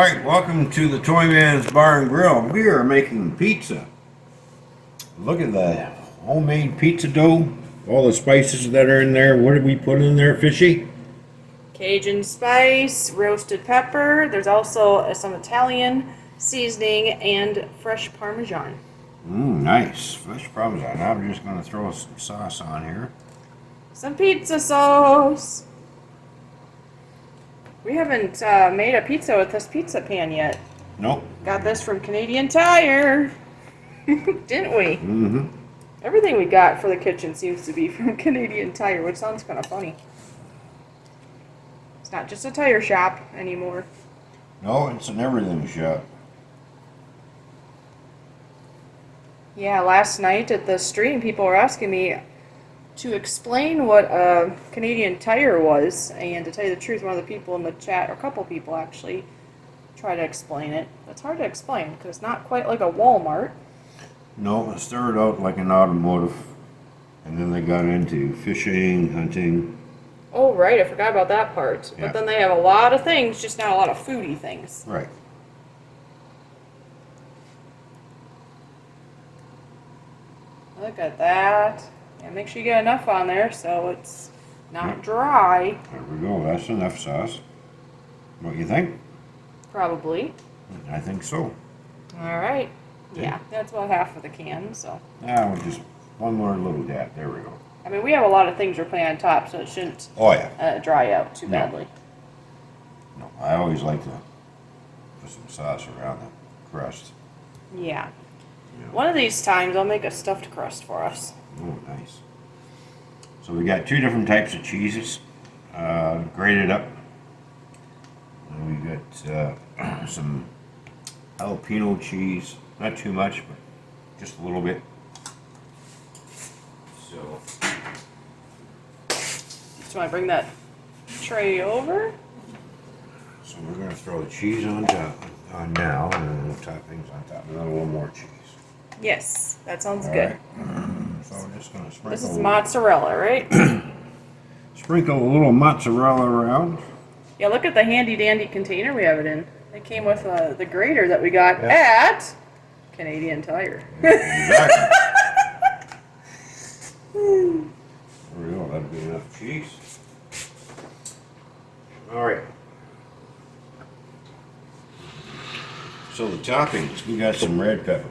Alright, welcome to the Toymans Bar and Grill. We are making pizza. Look at the homemade pizza dough. All the spices that are in there. What did we put in there, Fishy? Cajun spice, roasted pepper. There's also some Italian seasoning and fresh parmesan. Nice. Fresh parmesan. Now I'm just going to throw some sauce on here. Some pizza sauce. We haven't made a pizza with this pizza pan yet. Nope. Got this from Canadian Tire. Didn't we? Mm-hmm. Everything we got for the kitchen seems to be from Canadian Tire, which sounds kind of funny. It's not just a tire shop anymore. No, it's an everything shop. Yeah, last night at the stream, people were asking me to explain what a Canadian Tire was, and to tell you the truth, one of the people in the chat, or a couple people actually, tried to explain it. It's hard to explain because it's not quite like a Walmart. No, it started out like an automotive, and then they got into fishing, hunting. Oh, right, I forgot about that part. Yeah. But then they have a lot of things, just not a lot of foodie things. Right. Look at that. Yeah, make sure you get enough on there so it's not dry. There we go. That's enough sauce. What you think? Probably. I think so. Alright. Yeah, that's about half of the can, so. Now just one more little dab. There we go. I mean, we have a lot of things we're putting on top, so it shouldn't Oh yeah. dry out too No. badly. No, I always like to put some sauce around the crust. Yeah. Yeah. One of these times, I'll make a stuffed crust for us. Oh, nice. So we got two different types of cheeses, grated up. And we got some jalapeno cheese. Not too much, but just a little bit. So. Just want to bring that tray over. So we're going to throw the cheese on top on now, and then the toppings on top, and then a little more cheese. Yes, that sounds All good. right. So we're just going to sprinkle. This is mozzarella, right? Sprinkle a little mozzarella around. Yeah, look at the handy dandy container we have it in. It came with the grater that we got Yeah. at Canadian Tire. Exactly. There we go. That'll be enough cheese. All right. So the toppings, we got some red pepper.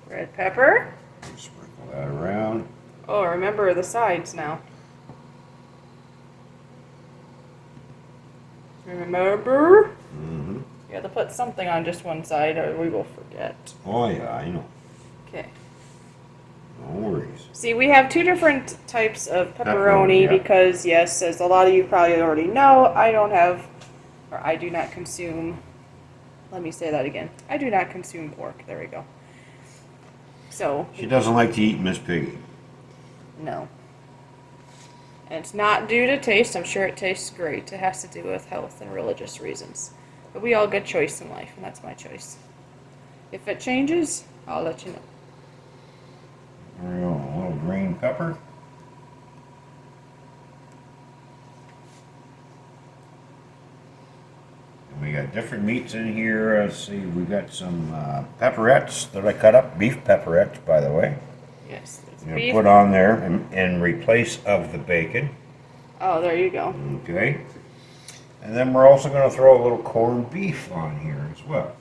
Red pepper. Sprinkle that around. Oh, remember the sides now. Remember? Mm-hmm. You have to put something on just one side or we will forget. Oh yeah, I know. Okay. No worries. See, we have two different types of pepperoni yeah. because, yes, as a lot of you probably already know, I do not consume, let me say that again. I do not consume pork. There we go. So. She doesn't like to eat Miss Piggy. No. And it's not due to taste. I'm sure it tastes great. It has to do with health and religious reasons. But we all get choice in life, and that's my choice. If it changes, I'll let you know. There we go. A little green pepper. And we got different meats in here. Let's see, we got some pepperettes that I cut up. Beef pepperettes, by the way. Yes. It's You beef. put on there in replace of the bacon. Oh, there you go. Okay. And then we're also going to throw a little corned beef on here as well.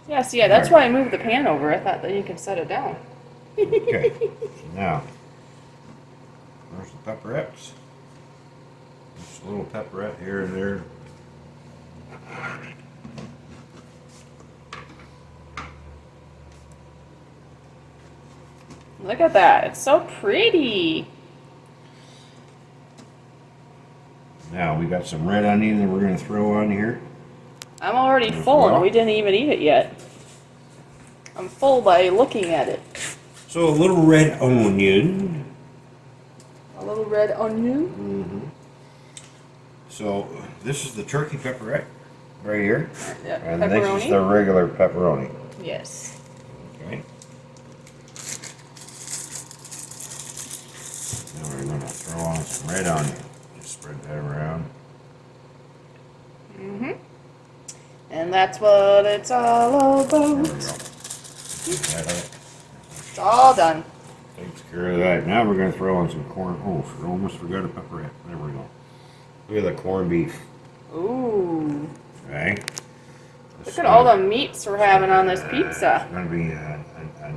Yes, yeah, that's why I moved the pan over. I thought that you could set it down. Okay. Now, there's the pepperettes. Just a little pepperette here and there. Look at that. It's so pretty. Now, we got some red onion that we're going to throw on here. I'm already full, and we didn't even eat it yet. I'm full by looking at it. So a little red onion. A little red onion. Mm-hmm. So this is the turkey pepperette right here. Yeah, And pepperoni. this is the regular pepperoni. Yes. Okay. Now we're going to throw on some red onion. Just spread that around. And that's what it's all There we about. go. It's all done. Takes care of that. Now we're going to throw on some corn. Oh, I almost forgot a pepperette. There we go. Look at the corned beef. Ooh. Okay. Look at all the meats we're having on this pizza. It's going to be a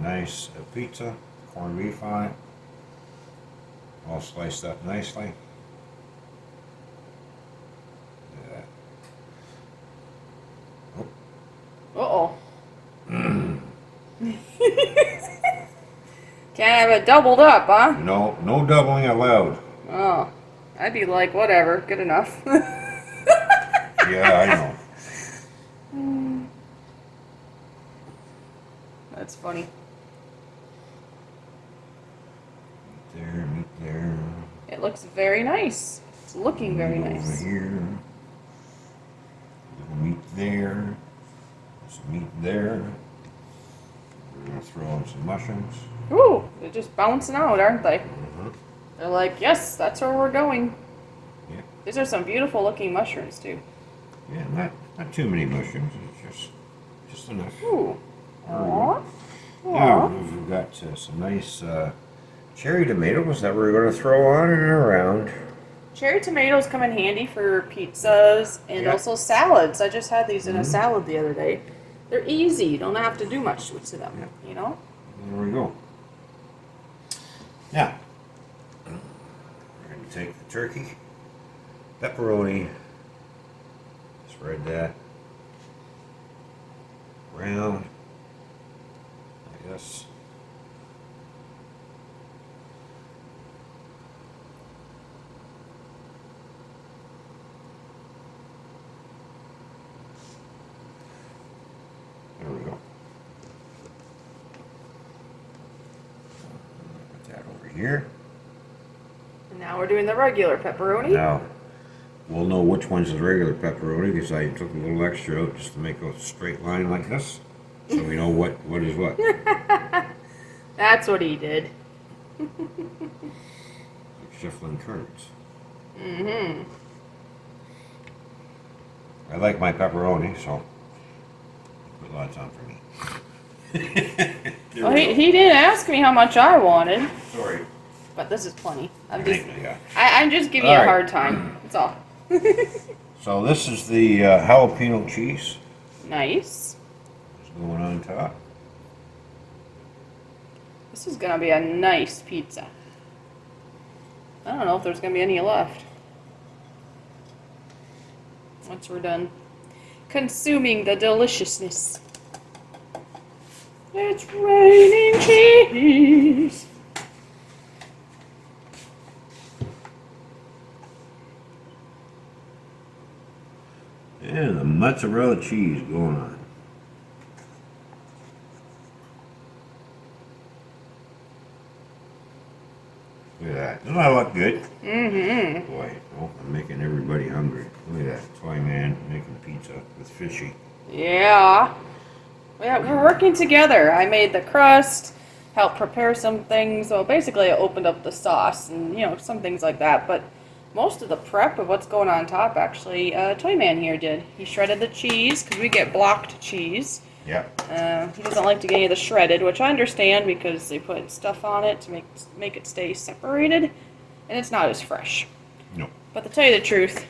nice pizza. Corned beef on it. All sliced up nicely. Uh-oh. Can't have it doubled up, huh? No doubling allowed. Oh. I'd be like, whatever, good enough. Yeah, I know. That's funny. Meat there. It looks very nice. It's looking very Meat nice. Over here. Little meat there. Some meat there. We're going to throw in some mushrooms. Ooh, they're just bouncing out, aren't they? Mm-hmm. They're like, yes, that's where we're going. Yeah. These are some beautiful looking mushrooms, too. Yeah, not too many mushrooms. It's just enough. Ooh. There we go. Aww. Now, Aww. we've got some nice cherry tomatoes that we're going to throw on and around. Cherry tomatoes come in handy for pizzas and Yeah. also salads. I just had these in a salad the other day. They're easy. You don't have to do much to them, you know? There we go. Now, we're going to take the turkey, pepperoni, spread that around like this. There we go. Put that over here. And now we're doing the regular pepperoni. Now, we'll know which one's the regular pepperoni because I took a little extra out just to make a straight line like this. So we know what is what. That's what he did. Like shuffling cards. Mm-hmm. I like my pepperoni, so put lots on for me. Well, he didn't ask me how much I wanted, Sorry. but this is plenty. I'm Yeah. just giving you a All right. hard time. That's all. So this is the jalapeno cheese. Nice. It's going on top. This is gonna be a nice pizza. I don't know if there's gonna be any left once we're done consuming the deliciousness. It's raining cheese. And the mozzarella cheese going on. Look at that. Doesn't that look good? Mm-hmm. Boy, oh, I'm making everybody hungry. Look at that. Toyman making pizza with Fishy. Yeah. We're working together. I made the crust, helped prepare some things. Well, basically, I opened up the sauce and, some things like that. But most of the prep of what's going on top, actually, Toyman here did. He shredded the cheese, because we get blocked cheese. Yep. He doesn't like to get any of the shredded, which I understand because they put stuff on it to make it stay separated, and it's not as fresh. No. But to tell you the truth,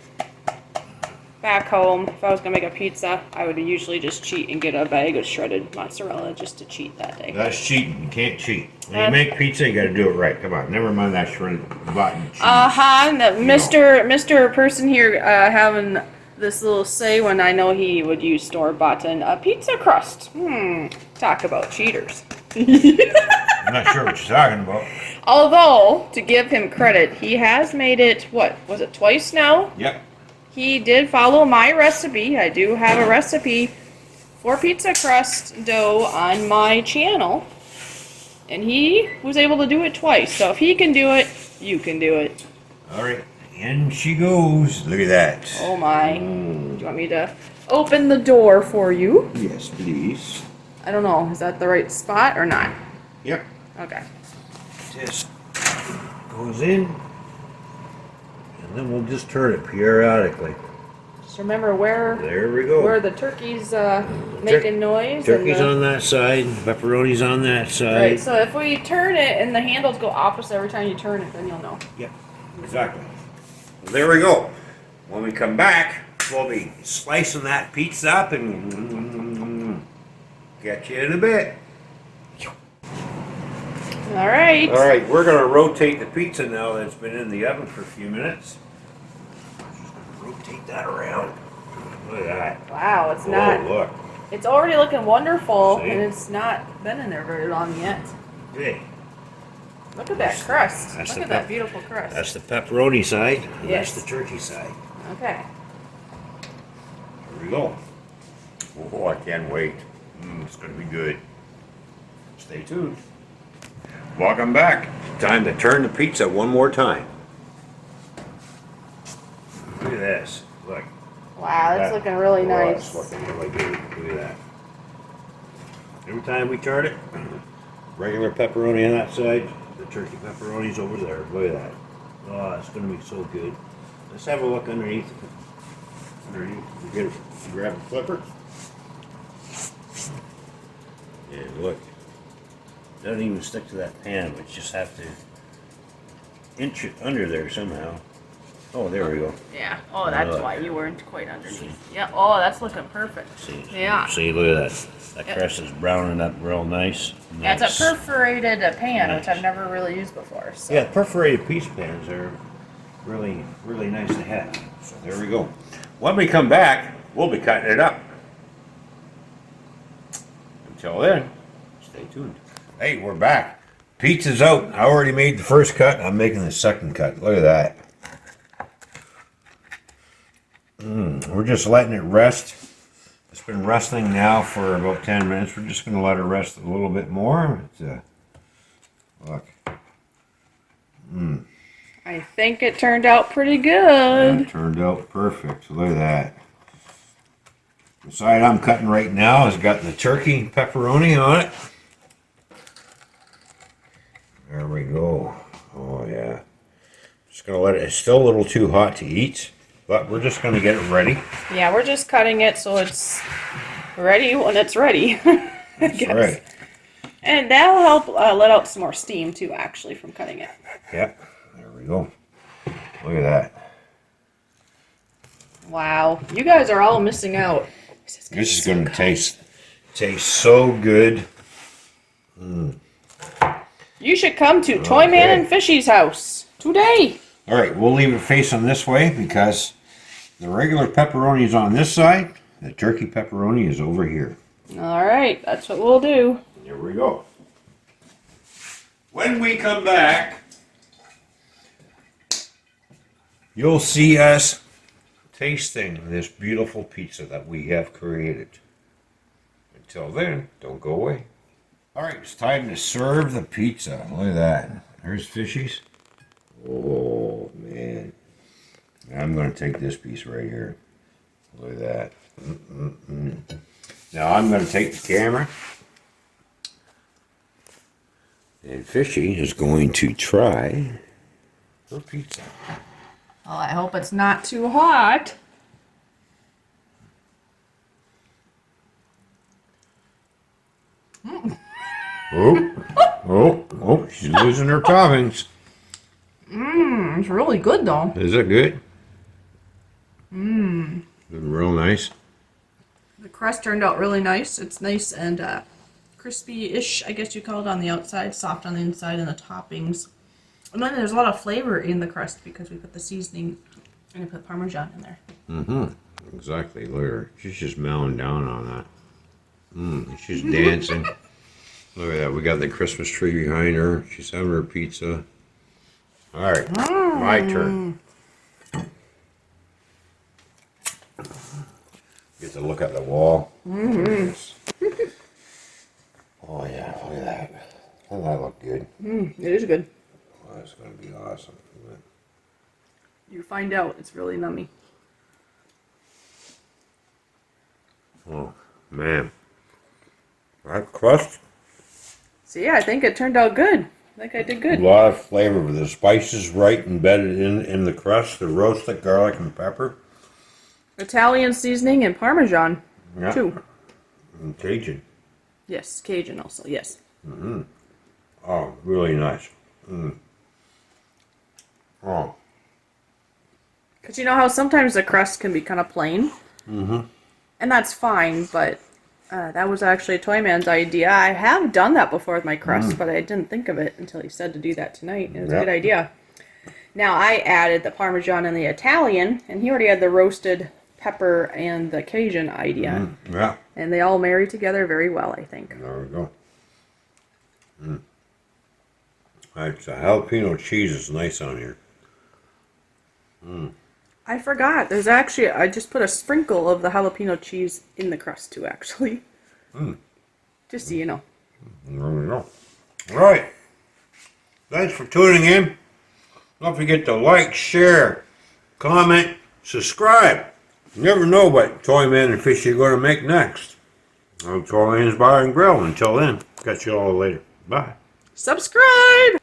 back home, if I was going to make a pizza, I would usually just cheat and get a bag of shredded mozzarella just to cheat that day. That's cheating. You can't cheat. When you make pizza, you got to do it right. Come on. Never mind that shredded button cheese. Mr. Person here having this little say when I know he would use store-bought and a pizza crust. Talk about cheaters. I'm not sure what you're talking about. Although, to give him credit, he has made it, what, was it twice now? Yep. He did follow my recipe. I do have a recipe for pizza crust dough on my channel. And he was able to do it twice. So if he can do it, you can do it. All right. In she goes. Look at that. Oh my. Do you want me to open the door for you? Yes, please. I don't know. Is that the right spot or not? Yep. Okay. Just goes in. And then we'll just turn it periodically. Just remember where There we go. the turkey's making noise. Turkey's and on that side, pepperoni's on that side. Right, so if we turn it and the handles go opposite every time you turn it, then you'll know. Yep, exactly. Well, there we go. When we come back, we'll be slicing that pizza up and catch you in a bit. All right. All right, we're going to rotate the pizza now that's been in the oven for a few minutes. Just gonna rotate that around. Look at that. Wow, it's not. Oh, look. It's already looking wonderful, See? and it's not been in there very long yet. Hey, Look at that crust. That's Look the at that beautiful crust. that's the pepperoni side, and Yes. that's the turkey side. Okay. Here we go. Oh, I can't wait. It's going to be good. Stay tuned. Welcome back. Time to turn the pizza one more time. Look at this. Look. Wow, that's looking really nice. That's looking really good. Look at that. Every time we turn it, regular pepperoni on that side, the turkey pepperoni's over there. Look at that. Oh, it's going to be so good. Let's have a look underneath. Grab a flipper. And look. Doesn't even stick to that pan, but just have to inch it under there somehow. Oh, there we go. Yeah. Oh, that's why you weren't quite underneath. Yeah. Oh, that's looking perfect. See, Yeah. See, look at that. That crust is browning up real nice. Yeah, it's a perforated pan, Nice. which I've never really used before. So. Yeah, perforated piece pans are really, really nice to have. So there we go. When we come back, we'll be cutting it up. Until then, stay tuned. Hey, we're back. Pizza's out. I already made the first cut. I'm making the second cut. Look at that. We're just letting it rest. It's been resting now for about 10 minutes. We're just going to let it rest a little bit more. Look. I think it turned out pretty good. It turned out perfect. Look at that. The side I'm cutting right now has got the turkey pepperoni on it. There we go. Oh yeah. Just gonna let it. It's still a little too hot to eat, but we're just gonna get it ready. Yeah, we're just cutting it so it's ready when it's ready. That's right. And that'll help let out some more steam too, actually, from cutting it. Yep. There we go. Look at that. Wow, you guys are all missing out. This is gonna taste so good. You should come to Toyman and Fishy's house today. All right, we'll leave it facing this way because the regular pepperoni is on this side. The turkey pepperoni is over here. All right, that's what we'll do. Here we go. When we come back, you'll see us tasting this beautiful pizza that we have created. Until then, don't go away. All right, it's time to serve the pizza. Look at that. There's Fishy's. Oh, man. I'm going to take this piece right here. Look at that. Now I'm going to take the camera. And Fishy is going to try her pizza. Well, I hope it's not too hot. Oh, she's losing her toppings. It's really good though. Is it good? Real nice. The crust turned out really nice. It's nice and crispy-ish, I guess you call it, on the outside, soft on the inside, and the toppings. And then there's a lot of flavor in the crust because we put the seasoning and we put parmesan in there. Exactly. Look at her. She's just mowing down on that. She's dancing. Look at that. We got the Christmas tree behind her. She's having her pizza. All right. My turn. Get to look at the wall. Oh, yeah. Look at that. Doesn't that look good? It is good. Oh, that's going to be awesome. Isn't it? You find out. It's really nummy. Oh, man. That crust. So yeah, I think it turned out good. I think I did A good. lot of flavor. The spices right embedded in the crust. The roasted garlic and pepper. Italian seasoning and parmesan, Yeah. too. And Cajun. Yes, Cajun also, yes. Oh, really nice. Oh. Because you know how sometimes the crust can be kind of plain? Mm-hmm. And that's fine, but that was actually a Toyman's idea. I have done that before with my crust, but I didn't think of it until he said to do that tonight. It was a Yep. good idea. Now, I added the Parmesan and the Italian, and he already had the roasted pepper and the Cajun idea. Yeah. And they all marry together very well, I think. There we go. It's a jalapeno cheese is nice on here. I forgot. There's actually, I just put a sprinkle of the jalapeno cheese in the crust, too, actually. Just so you know. There we go. All right. Thanks for tuning in. Don't forget to like, share, comment, subscribe. You never know what Toyman and Fishy are going to make next. I'm Toymans Bar and Grill. Until then, catch you all later. Bye. Subscribe!